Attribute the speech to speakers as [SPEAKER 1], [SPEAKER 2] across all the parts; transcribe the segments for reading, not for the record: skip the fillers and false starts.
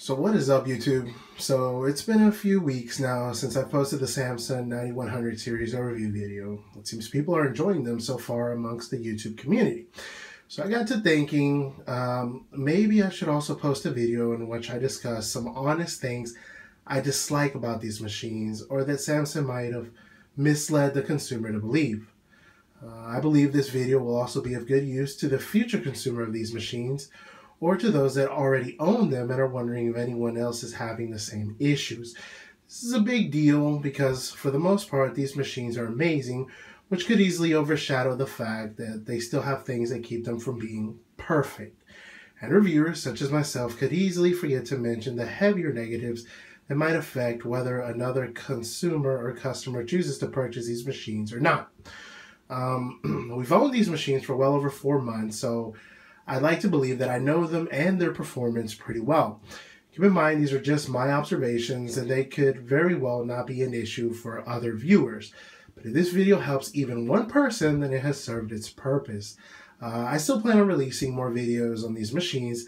[SPEAKER 1] So what is up, YouTube? So it's been a few weeks now since I posted the Samsung 9100 series overview video. It seems people are enjoying them so far amongst the YouTube community. So I got to thinking, maybe I should also post a video in which I discuss some honest things I dislike about these machines, or that Samsung might have misled the consumer to believe. I believe this video will also be of good use to the future consumer of these machines, or to those that already own them and are wondering if anyone else is having the same issues. This is a big deal because for the most part these machines are amazing, which could easily overshadow the fact that they still have things that keep them from being perfect. And reviewers such as myself could easily forget to mention the heavier negatives that might affect whether another consumer or customer chooses to purchase these machines or not. We've owned these machines for well over 4 months, so I'd like to believe that I know them and their performance pretty well. Keep in mind, these are just my observations and they could very well not be an issue for other viewers. But if this video helps even one person, then it has served its purpose. I still plan on releasing more videos on these machines,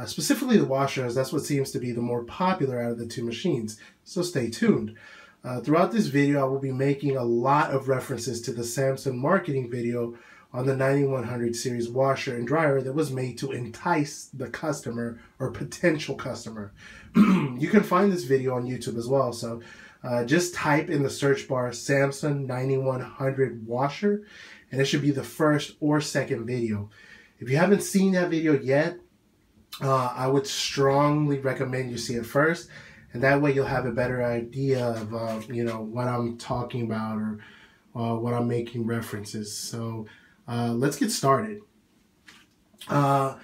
[SPEAKER 1] specifically the washers. That's what seems to be the more popular out of the two machines, so stay tuned. Throughout this video, I will be making a lot of references to the Samsung marketing video on the 9100 series washer and dryer that was made to entice the customer or potential customer. You can find this video on YouTube as well, so just type in the search bar Samsung 9100 washer and it should be the first or second video. If you haven't seen that video yet, I would strongly recommend you see it first, and that way you'll have a better idea of what I'm talking about or what I'm making references. So let's get started. The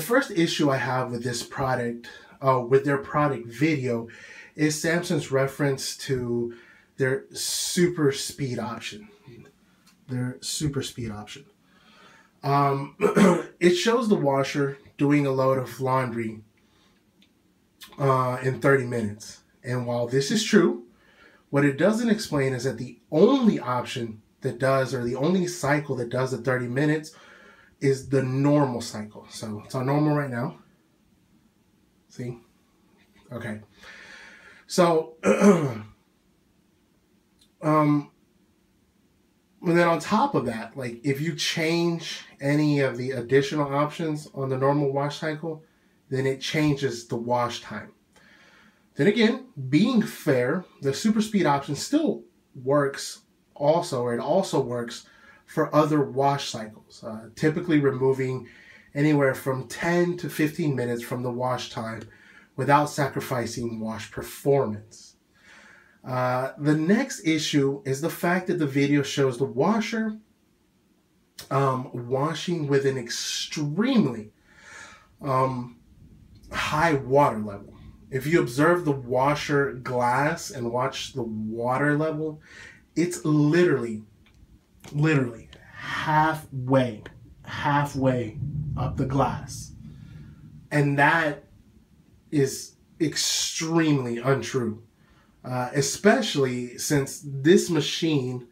[SPEAKER 1] first issue I have with this product, with their product video, is Samsung's reference to their super speed option. It shows the washer doing a load of laundry in 30 minutes. And while this is true, what it doesn't explain is that the only option that does, or the only cycle that does the 30 minutes, is the normal cycle. So it's on normal right now. See? Okay. So, and then on top of that, like if you change any of the additional options on the normal wash cycle, then it changes the wash time. Then again, being fair, the super speed option still works also, or it also works for other wash cycles, typically removing anywhere from 10 to 15 minutes from the wash time without sacrificing wash performance. The next issue is the fact that the video shows the washer washing with an extremely high water level. If you observe the washer glass and watch the water level, it's literally halfway up the glass. And that is extremely untrue. Especially since this machine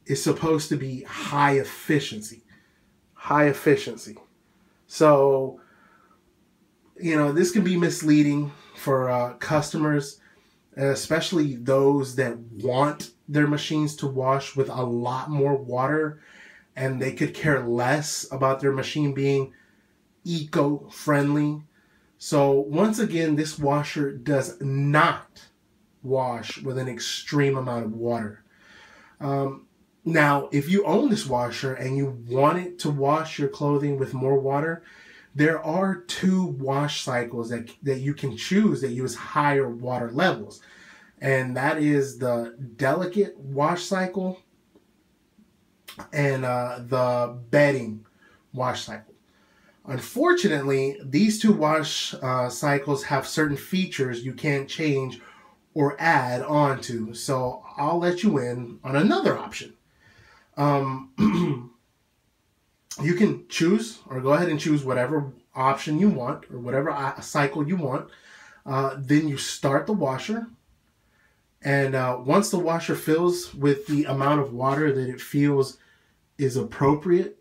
[SPEAKER 1] is supposed to be high efficiency. So, this can be misleading for customers, especially those that want their machines to wash with a lot more water, and they could care less about their machine being eco-friendly. So once again, this washer does not wash with an extreme amount of water. Now, if you own this washer and you want it to wash your clothing with more water, there are 2 wash cycles that you can choose that use higher water levels. And that is the delicate wash cycle and the bedding wash cycle. Unfortunately, these 2 wash cycles have certain features you can't change or add on to, so I'll let you in on another option. You can choose, or go ahead and choose whatever option you want, or whatever cycle you want. Then you start the washer, and once the washer fills with the amount of water that it feels is appropriate,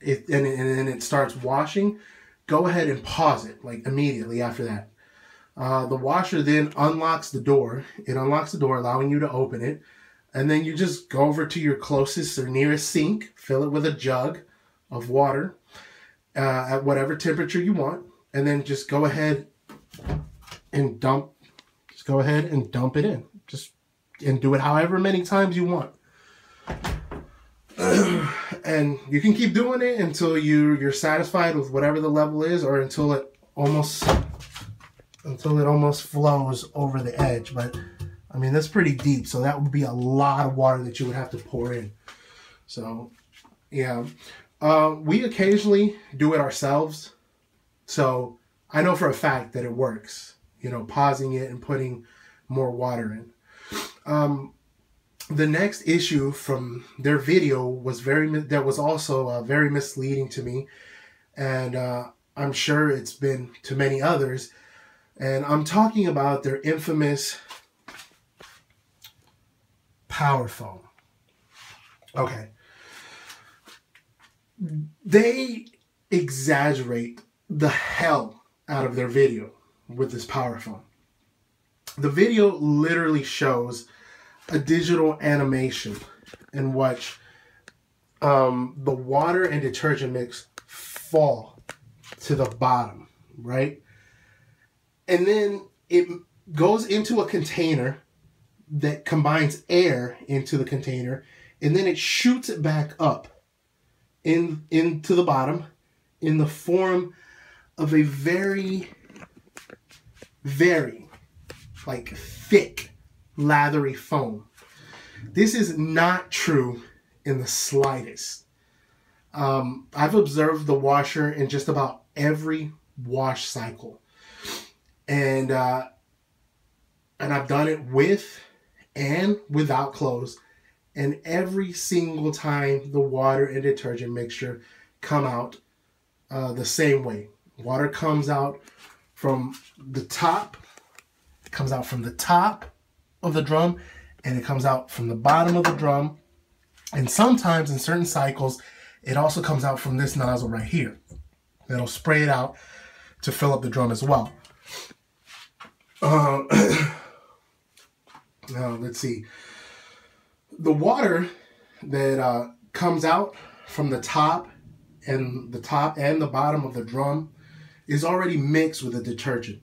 [SPEAKER 1] and it starts washing, go ahead and pause it, like immediately after that. The washer then unlocks the door. It unlocks the door, allowing you to open it. And then you just go over to your closest or nearest sink, fill it with a jug of water at whatever temperature you want, and then just go ahead and dump. Just go ahead and dump it in. And do it however many times you want. And you can keep doing it until you're satisfied with whatever the level is, or until it almost flows over the edge. But I mean, that's pretty deep, so that would be a lot of water that you would have to pour in. So yeah, we occasionally do it ourselves, so I know for a fact that it works, you know, pausing it and putting more water in. The next issue from their video was also very misleading to me, and I'm sure it's been to many others. And I'm talking about their infamous power phone. Okay. They exaggerate the hell out of their video with this power phone. The video literally shows a digital animation in which the water and detergent mix fall to the bottom, right? And then it goes into a container that combines air into the container, and then it shoots it back up into the bottom in the form of a very, very like thick, lathery foam. This is not true in the slightest. I've observed the washer in just about every wash cycle, and I've done it with and without clothes, and every single time the water and detergent mixture come out the same way. Water comes out from the top. It comes out from the top of the drum, and it comes out from the bottom of the drum. And sometimes in certain cycles, it also comes out from this nozzle right here. It'll spray it out to fill up the drum as well. Now, let's see. The water that comes out from the top and the bottom of the drum is already mixed with the detergent.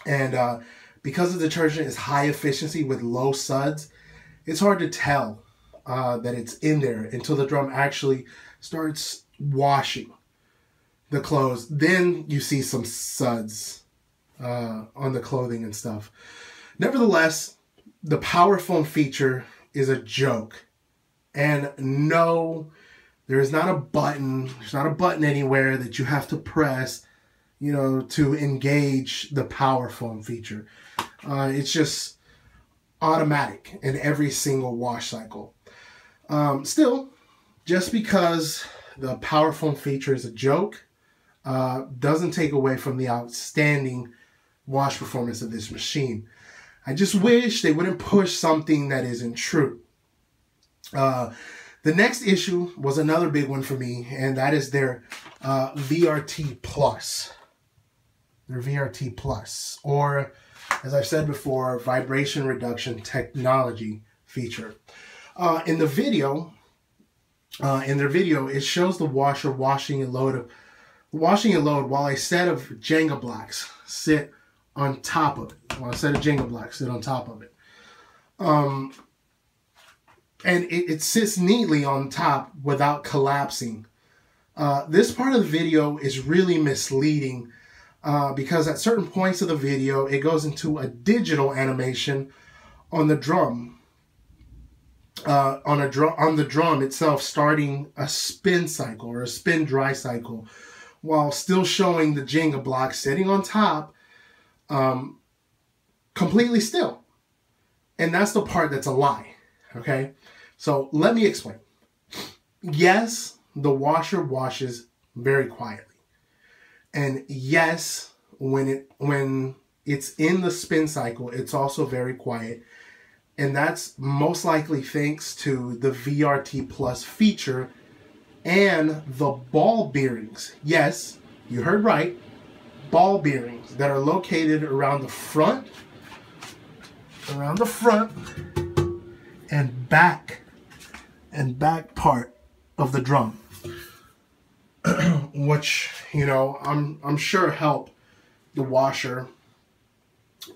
[SPEAKER 1] And because the detergent is high efficiency with low suds, it's hard to tell that it's in there until the drum actually starts washing the clothes. Then you see some suds on the clothing and stuff. Nevertheless, the power foam feature is a joke. And no, there is not a button. There's not a button anywhere that you have to press, you know, to engage the power foam feature. It's just automatic in every single wash cycle. Still, just because the power foam feature is a joke, doesn't take away from the outstanding wash performance of this machine. I just wish they wouldn't push something that isn't true. The next issue was another big one for me, and that is their VRT Plus. Their VRT Plus, or as I've said before, vibration reduction technology feature. In their video, it shows the washer washing a load while a set of Jenga blocks sit on top of it. While a set of Jenga blocks sit on top of it. And it sits neatly on top without collapsing. This part of the video is really misleading because at certain points of the video, it goes into a digital animation on the drum. On the drum itself, starting a spin cycle or a spin dry cycle, while still showing the Jenga block sitting on top, completely still. And that's the part that's a lie. Okay, so let me explain. Yes, the washer washes very quietly, and yes, when it's in the spin cycle, it's also very quiet. And that's most likely thanks to the VRT Plus feature and the ball bearings. Yes, you heard right. ball bearings that are located around the front and back part of the drum, which, you know, I'm sure help the washer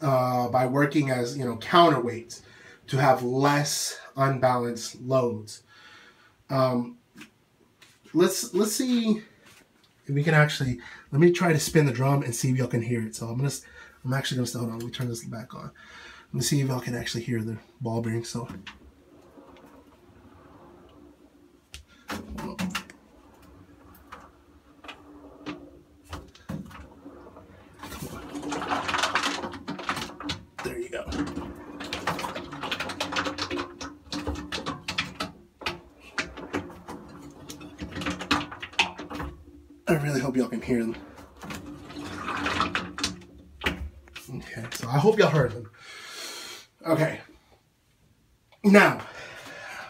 [SPEAKER 1] by working as, you know, counterweights to have less unbalanced loads. Let's see if we can actually, let me try to spin the drum and see if y'all can hear it. So I'm actually gonna hold on, let me turn this back on. Let me see if y'all can actually hear the ball bearing. So there you go. I really hope y'all can hear them. Okay, so I hope y'all heard them. Okay. Now,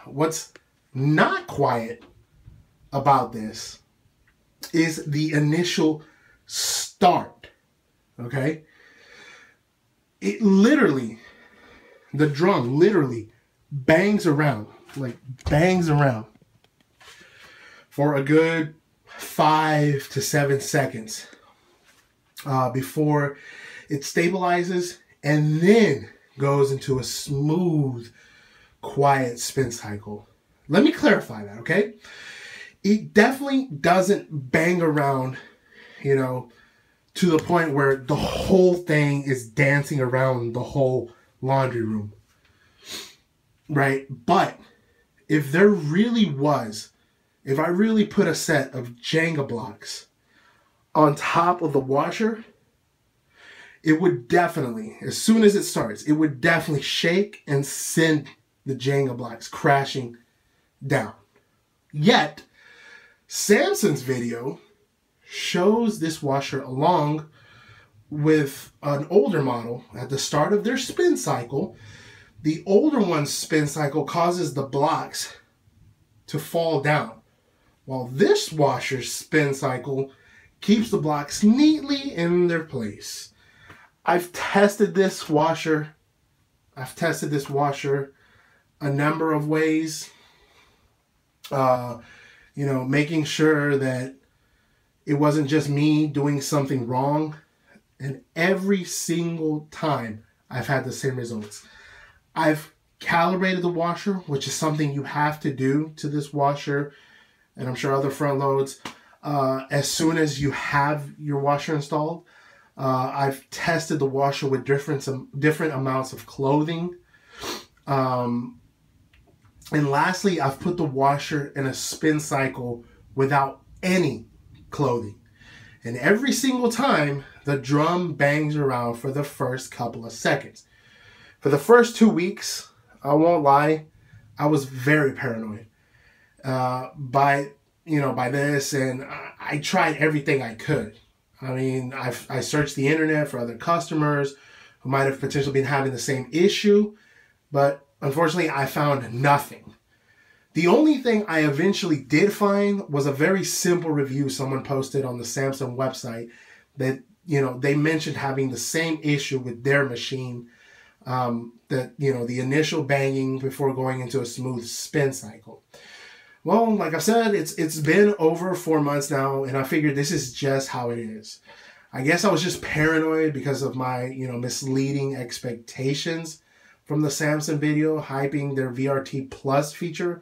[SPEAKER 1] what's not quiet about this is the initial start. Okay? It literally, the drum literally bangs around, like bangs around for a good 5 to 7 seconds before it stabilizes and then goes into a smooth, quiet spin cycle. Let me clarify that, okay? It definitely doesn't bang around, you know, to the point where the whole thing is dancing around the whole laundry room, right? But if there really was, if I really put a set of Jenga blocks on top of the washer, it would definitely, as soon as it starts, it would definitely shake and send the Jenga blocks crashing down. Yet, Samson's video shows this washer along with an older model at the start of their spin cycle. The older one's spin cycle causes the blocks to fall down, while this washer's spin cycle keeps the blocks neatly in their place. I've tested this washer a number of ways, you know, making sure that it wasn't just me doing something wrong. And every single time I've had the same results. I've calibrated the washer, which is something you have to do to this washer, and I'm sure other front loads, as soon as you have your washer installed. I've tested the washer with different amounts of clothing. And lastly, I've put the washer in a spin cycle without any clothing. And every single time, the drum bangs around for the first couple of seconds. For the first 2 weeks, I won't lie, I was very paranoid by this, and I tried everything I could. I mean, I searched the internet for other customers who might have potentially been having the same issue, but unfortunately, I found nothing. The only thing I eventually did find was a very simple review someone posted on the Samsung website that, you know, they mentioned having the same issue with their machine, that, you know, the initial banging before going into a smooth spin cycle. Well, like I said, it's been over 4 months now, and I figured this is just how it is. I guess I was just paranoid because of my, you know, misleading expectations from the Samsung video, hyping their VRT Plus feature.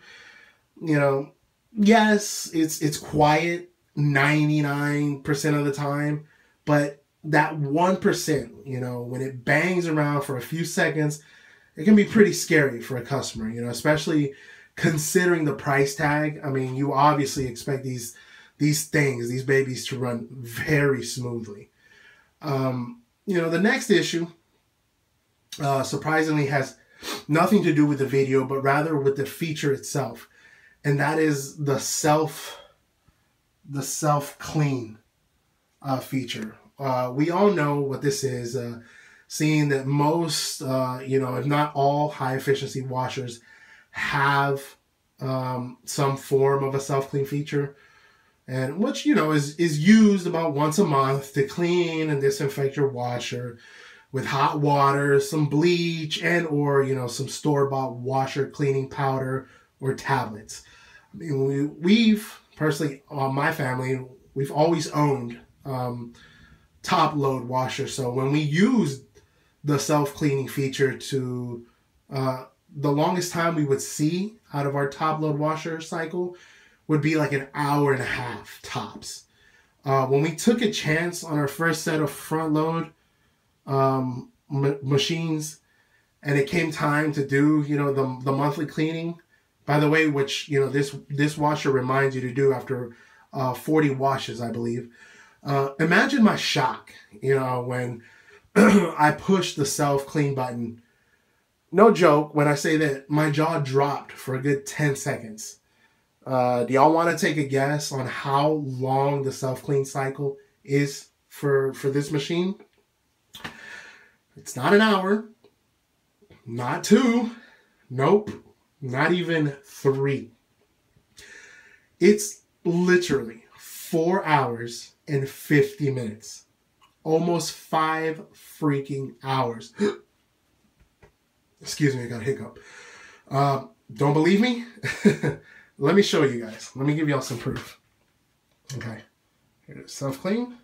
[SPEAKER 1] You know, yes, it's quiet 99% of the time, but that 1%, you know, when it bangs around for a few seconds, it can be pretty scary for a customer, you know, especially considering the price tag. I mean, you obviously expect these babies to run very smoothly. You know, the next issue, surprisingly, has nothing to do with the video, but rather with the feature itself. And that is the self clean feature. We all know what this is, seeing that most, you know, if not all high efficiency washers have some form of a self-clean feature. and which, you know, is used about once a month to clean and disinfect your washer with hot water, some bleach, and or, you know, some store-bought washer cleaning powder or tablets. I mean, we've personally, my family, we've always owned top load washers. So when we use the self-cleaning feature to the longest time we would see out of our top load washer cycle would be like an hour and a half tops. When we took a chance on our first set of front load machines, and it came time to do, you know, the monthly cleaning, by the way, which, you know, this washer reminds you to do after 40 washes, I believe. Imagine my shock, you know, when I pushed the self-clean button. No joke when I say that my jaw dropped for a good 10 seconds. Do y'all want to take a guess on how long the self-clean cycle is for this machine? It's not an hour, not 2, nope, not even 3. It's literally 4 hours and 50 minutes. Almost 5 freaking hours. Excuse me, I got a hiccup. Don't believe me? Let me show you guys. Let me give y'all some proof. Okay. Here's self-clean.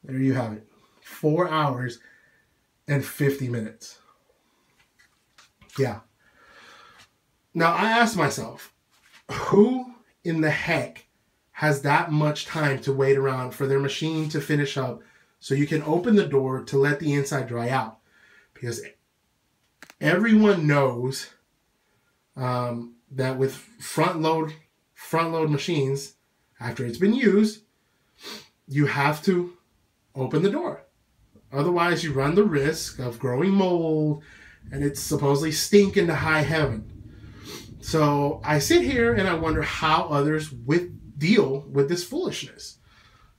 [SPEAKER 1] There you have it. 4 hours and 50 minutes. Yeah. Now, I asked myself, who in the heck has that much time to wait around for their machine to finish up so you can open the door to let the inside dry out? Because everyone knows that with front load machines, after it's been used, you have to open the door. Otherwise, you run the risk of growing mold and it's supposedly stinking to high heaven. So I sit here and I wonder how others deal with this foolishness.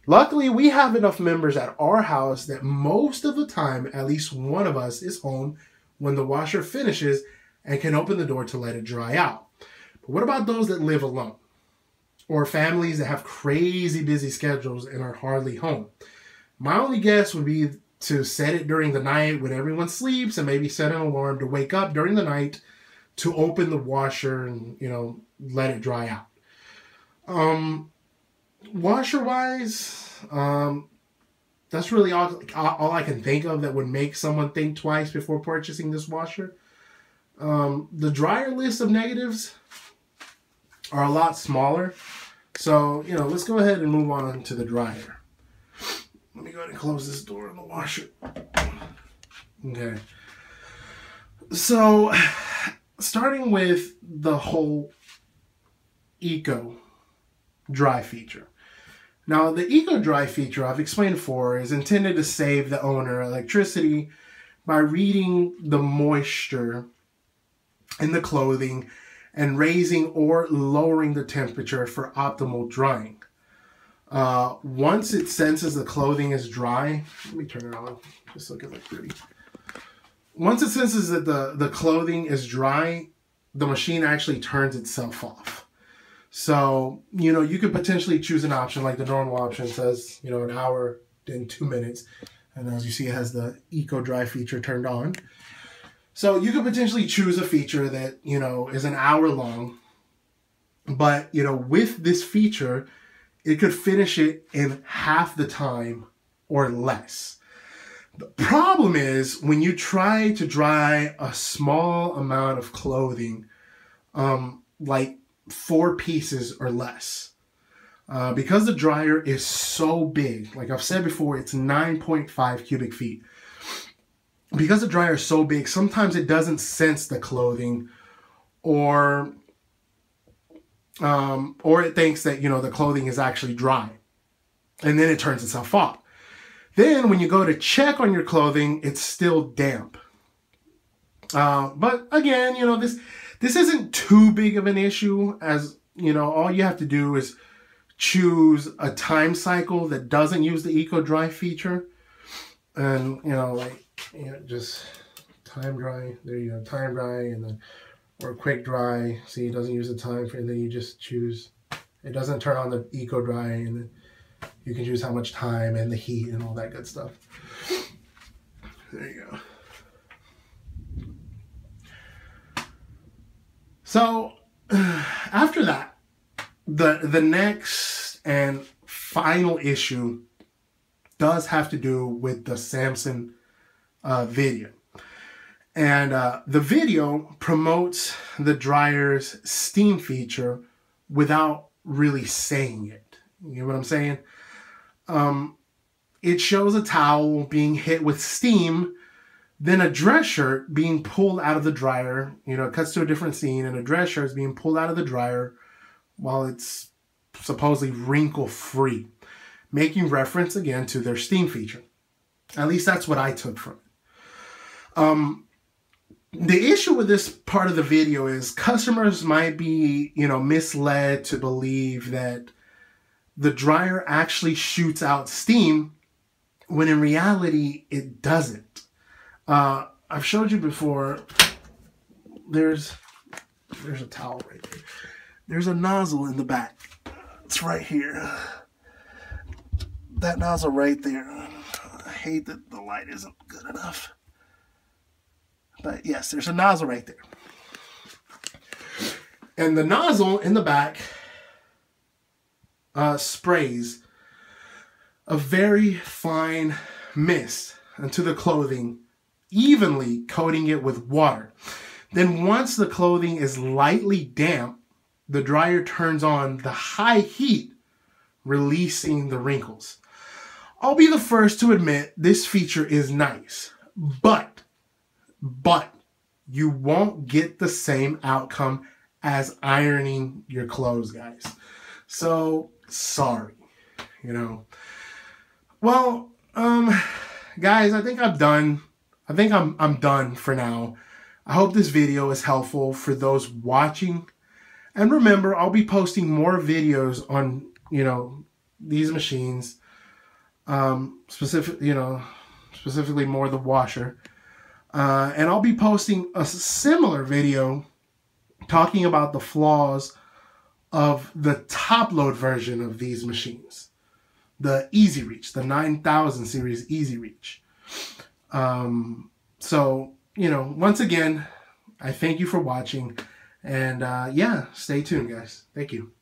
[SPEAKER 1] Luckily, we have enough members at our house that most of the time, at least one of us is home when the washer finishes and can open the door to let it dry out. But what about those that live alone? Or families that have crazy busy schedules and are hardly home? My only guess would be to set it during the night when everyone sleeps and maybe set an alarm to wake up during the night to open the washer and, you know, let it dry out. Washer-wise, that's really all I can think of that would make someone think twice before purchasing this washer. The dryer list of negatives are a lot smaller. So, you know, let's go ahead and move on to the dryer. Let me go ahead and close this door on the washer. Okay. So, starting with the whole Eco Dry feature. Now, the Eco Dry feature, I've explained before, is intended to save the owner electricity by reading the moisture in the clothing and raising or lowering the temperature for optimal drying. Once it senses the clothing is dry, let me turn it on, just look at it pretty. Once it senses that the clothing is dry, the machine actually turns itself off. So, you know, you could potentially choose an option like the normal option says, you know, an hour and 2 minutes. And as you see, it has the Eco Dry feature turned on. So you could potentially choose a feature that, you know, is an hour long. But, you know, with this feature, it could finish it in half the time or less. The problem is when you try to dry a small amount of clothing, like 4 pieces or less, because the dryer is so big, like I've said before, it's 9.5 cubic feet. Because the dryer is so big, sometimes it doesn't sense the clothing, or it thinks that, you know, the clothing is actually dry, and then it turns itself off. Then when you go to check on your clothing, it's still damp. But again, you know, this isn't too big of an issue, as, you know, all you have to do is choose a time cycle that doesn't use the Eco Dry feature. And, you know, like, you know, just time dry, there you go, time dry, and then or quick dry. See, it doesn't use the time for it, and then you just choose. It doesn't turn on the eco dry, and then you can choose how much time and the heat and all that good stuff. There you go. So after that, the next and final issue does have to do with the Samson video. And the video promotes the dryer's steam feature without really saying it. You know what I'm saying? It shows a towel being hit with steam, then a dress shirt being pulled out of the dryer. You know, it cuts to a different scene, and a dress shirt is being pulled out of the dryer while it's supposedly wrinkle-free, making reference again to their steam feature. At least that's what I took from it. The issue with this part of the video is customers might be, you know, misled to believe that the dryer actually shoots out steam when in reality it doesn't. I've showed you before. There's a towel right there. There's a nozzle in the back. It's right here. That nozzle right there. I hate that the light isn't good enough. But yes, there's a nozzle right there. And the nozzle in the back sprays a very fine mist into the clothing, evenly coating it with water. Then once the clothing is lightly damp, the dryer turns on the high heat, releasing the wrinkles. I'll be the first to admit this feature is nice, but you won't get the same outcome as ironing your clothes, guys. So, sorry, you know. Well, guys, I think I'm done. I think I'm done for now. I hope this video is helpful for those watching. And remember, I'll be posting more videos on, you know, these machines. Specifically more the washer. And I'll be posting a similar video talking about the flaws of the top load version of these machines. The Easy Reach, the 9000 series Easy Reach. So, you know, once again, I thank you for watching. And yeah, stay tuned, guys. Thank you.